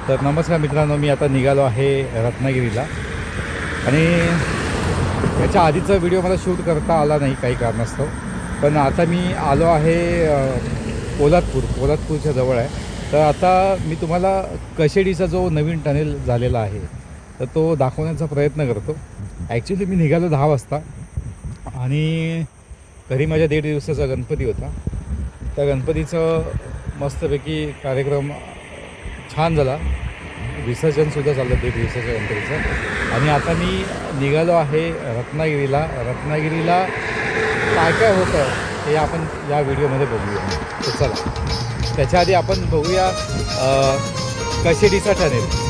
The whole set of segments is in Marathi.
तर नमस्कार मित्रांनो, मी आता निघालो आहे रत्नागिरीला. आणि याच्या आधीचा व्हिडिओ मला शूट करता आला नाही काही कारणास्तव. पण आता मी आलो आहे पोलादपूरच्या जवळ आहे. तर आता मी तुम्हाला कशेडीचा जो नवीन टनेल झालेला आहे तर तो दाखवण्याचा प्रयत्न करतो. ॲक्च्युली मी निघालो 10 वाजता आणि घरी माझ्या 1.5 दिवसाचा गणपती होता. त्या गणपतीचं मस्तपैकी कार्यक्रम छान झाला. विसर्जनसुद्धा झालं 1.5 दिवसाच्या गणपतीचं. आणि आता मी निघालो आहे रत्नागिरीला. काय काय होतं हे आपण या व्हिडिओमध्ये बघूया. तर चला, त्याच्या आधी आपण बघूया कशेडीचा टनेल.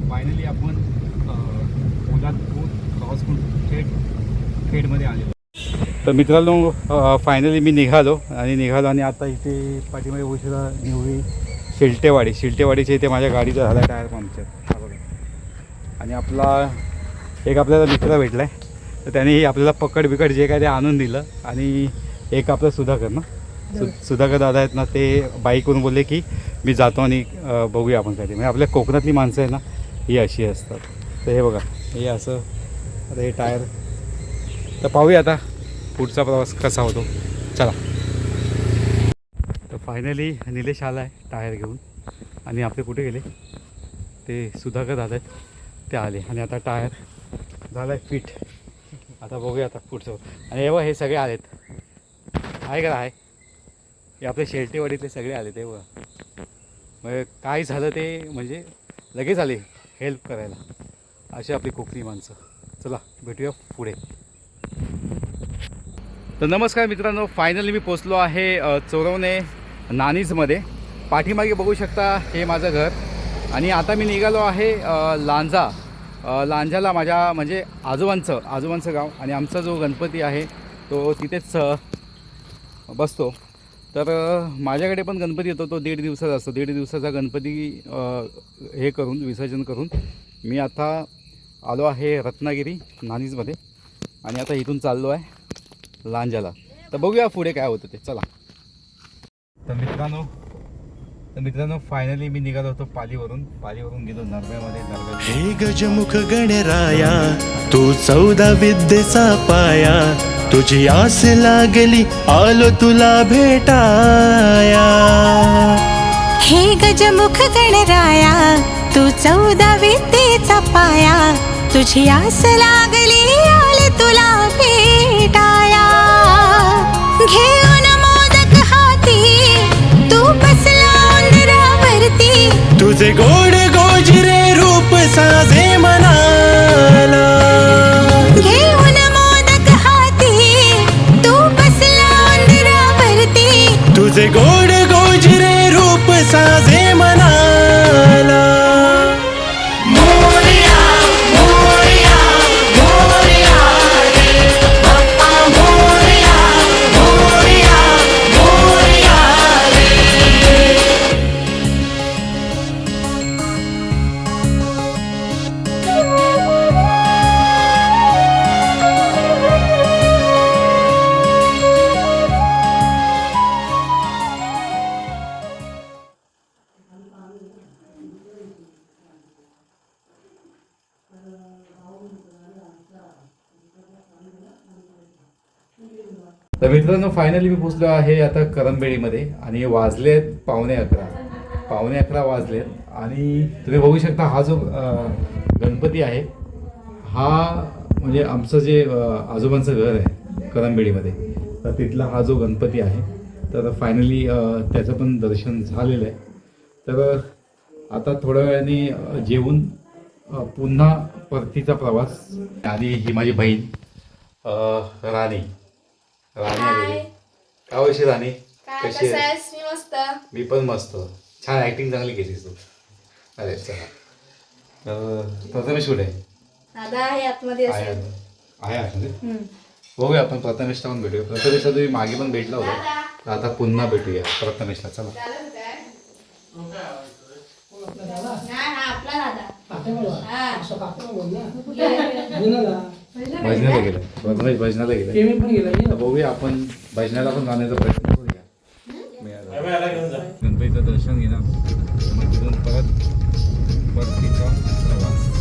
फायनली आपण पोलादपूर क्रॉस करून खेडमध्ये आलेलो. तर मित्रांनो, फायनली मी निघालो आणि आता इथे पाठीमागे उशिरा निवळी शिलटेवाडीच्या इथे माझ्या गाडीचा झाला टायर पंक्चर. हा बघा. आणि आपल्याला मित्र भेटला आहे. तर त्याने आपल्याला पकड जे काय ते आणून दिलं. आणि एक आपला सुधाकर दादा आहेत ना, ते बाईकवरून बोलले की मी जातो आणि बघूया आपण काय ते. म्हणजे आपल्या कोकणातली माणसं आहे ना, ही अशी असतात. तर हे बघा, हे असं. आता हे टायर. तर पाहूया आता पुढचा प्रवास कसा होतो. चला. तर फायनली निलेश आला आहे टायर घेऊन. आणि आपले कुठे गेले ते सुधाकर दादा आहेत, ते आले. आणि आता टायर झाला आहे फिट. आता बघूया आता पुढचं. आणि हे सगळे आलेत. आहे का? आहे. हे आपले शेलटेवाडीतले सगळे आले. ते बघा, म्हणजे काय झालं ते म्हणजे लगेच आले हेल्प करायला. अशी आपली कोकणी माणसं. चला भेटूया पुढे. तर नमस्कार मित्रांनो, फायनली मी पोचलो आहे चोरवणे नानीजमध्ये. पाठीमागे बघू शकता हे माझं घर. आणि आता मी निघालो आहे लांजाला, माझ्या म्हणजे आजोबांचं गाव. आणि आमचा जो गणपती आहे तो तिथेच बसतो. तर माझ्याकडे पण गणपती येतो, तो 1.5 दिवसाचा असतो. 1.5 दिवसाचा गणपती विसर्जन करून मी आता आलो आहे रत्नागिरी नानीजमध्ये. आणि आता इथून चाललो आहे लांजाला. तर बघूया पुढे काय होतं ते. चला. तर मित्रांनो, तर मित्रांनो फायनली मी निघालो होतो पालीवरून गेलो नरव्यामध्ये. हे गजमुख गणराया तू 14 विद्येचा पाया, तुझी आस लागली आलो तुला भेटाया. हे गजमुख गणराया तू 14 विद्येचा पाया, तुझी आस लागली आले तुला भेटाया. घेऊन मोदक हाती तू बसला उंदरावरती, तुझे गोड गोजिरे रूप साजे मनाला. घेऊन मोदक हाती तू बसला उंदरावरती, तुझे गोड गोजिरे रूप साजे मनाला. मोरया मोरया मोरया रे बाप्पा, मोरया मोरया मोरया रे. तर मित्रांनो फायनली मी पोचलो आहे आता करंबेळीमध्ये आणि वाजलेत 11:15 वाजलेत. आणि तुम्ही बघू शकता हा जो गणपती आहे हा म्हणजे आमचं जे आजोबांचं घर आहे करंबेळीमध्ये, तर तिथला हा जो गणपती आहे. तर फायनली त्याचं पण दर्शन झालेलं आहे. तर आता थोड्या वेळाने जेवून पुन्हा परतीचा प्रवास. आणि ही माझी बहीण राणी आलेली. काय वैसे राणी कशी आहे? मी मस्त. मी पण मस्त. छान ऍक्टिंग चांगली केलीस तू. अरे चला. प्रथमेश कुठे आहे? दादा आहे आतमध्ये आहे असेल. आहे आतमध्ये. बघूया आपण प्रथमेशला पण भेटूया. प्रथमेशला तुम्ही मागे पण भेटला होता, तर आता पुन्हा भेटूया प्रथमेशला. चला. नाही, हा आपला दादा. हा. भजनाला गेलं प्रथमेश, भजनाला गेलं. तर बघूया आपण भजनाला पण जाण्याचा प्रयत्न करूया. गणपतीचं दर्शन घेणार, मग तिथून परतीचा प्रवास.